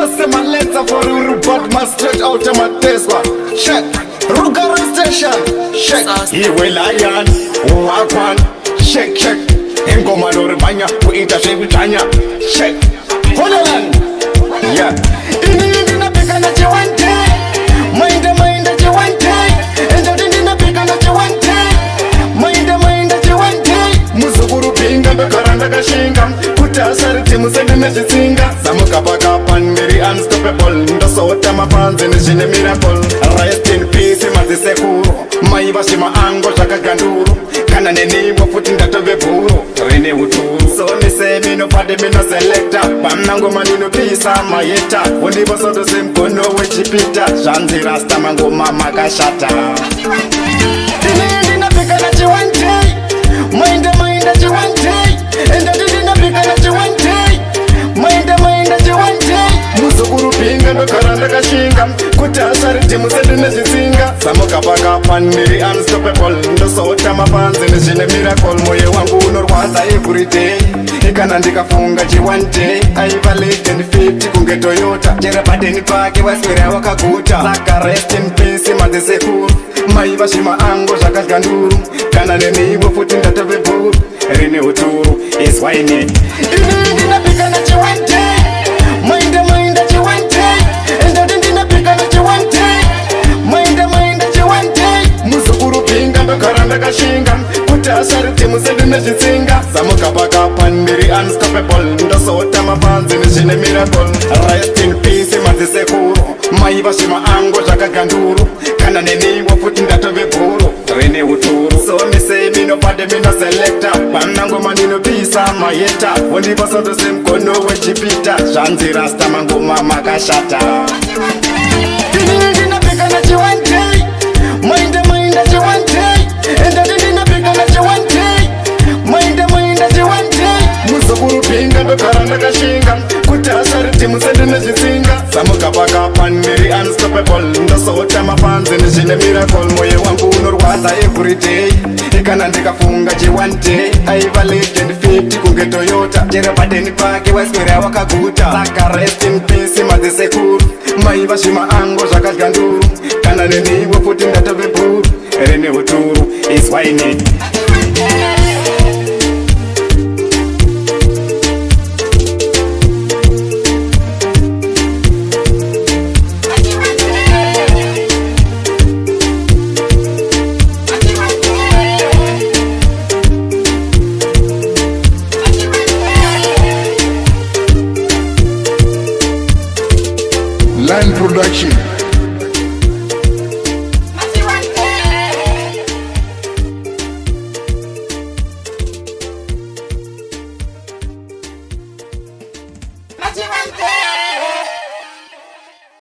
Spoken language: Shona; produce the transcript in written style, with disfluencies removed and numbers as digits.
se ma Lenzo for report ma straight out of my deswa. Check, Rugara station. Check, Iwe-Layan, Wakwan. Check, check. Ngoma noribanya kuita shebitanya. Check, Honoland. Yeah. Ndinopika na chiwante. Mind chiwante. Ndinopika na chiwante. Mind chiwante. Muzukuru pinga bekaranda kashinga. Kutasariti musende nezitsinga. Samukapakapa ndiri unstoppable. Ndosota mapanzi nishine miracle. Rest in peace mazisekuru. Maivashima ango shakaganduru. Kana neniwa futi ndatove buru. Rene uturu. So me say me no pade me no selector. Panengoma Ndinopika mayeta. Undibo soto simpono wechipita. Shanzi rasta mangoma makashata. Ndinopika na chiwante. Mind chiwante. Ndinopika na chiwante. Mind chiwante. Muzukuru pinga ndokaranda kashinga. Kutasariti musende nezitsinga. Samukapakapa ndiri unstoppable. Ndosota mapanzi nishine miracle. Moyo wangu unorwadza everyday. Ikana ndikafunga chiwante. Aiva late and fit kunge Toyota. Jera padeni pake waswera wakaguta. Saka rest in peace mazisekuru. Maiva shima ango shakaganduru. Kana neniwo futi ndatove buru. Rine uturu is why I need. Ndinopika na chiwante. Mind chiwante. Ndinopika na chiwante. Mind chiwante. Muzukuru pinga ndokaranda kashinga. Kutasariti musende nezitsinga. Samukapakapa ndiri unstoppable. Ndosota mapanzi nishine miracle. Rest in peace mazisekuru. Maiva shima ango shakaganduru. Kana neniwo futi ndatove buru. Rine uturu. So me say me no pade me no selector. Panengoma Ndinopika mayeta. Undibo soto simkono wechipita. Shanzi rasta mangoma makashata. Ndinopika na chiwante. Mind chiwante. Ndinopika na chiwante. Mind chiwante. Muzukuru pinga ndokaranda kashinga. Kutasariti musende nezitsinga. Samukapakapa ndiri unstoppable. Ndosota mapanzi nishine miracle. Moyo wangu unorwadza everyday. Ikana ndikafunga chiwante. Aiva late and fit kunge Toyota. Jera padeni pake waswera wakaguta. Saka rest in peace mazisekuru. Maiva shima ango shakaganduru. Kana neniwo futi ndatove buru. Rene uturu is why I need. Line production. Nachii.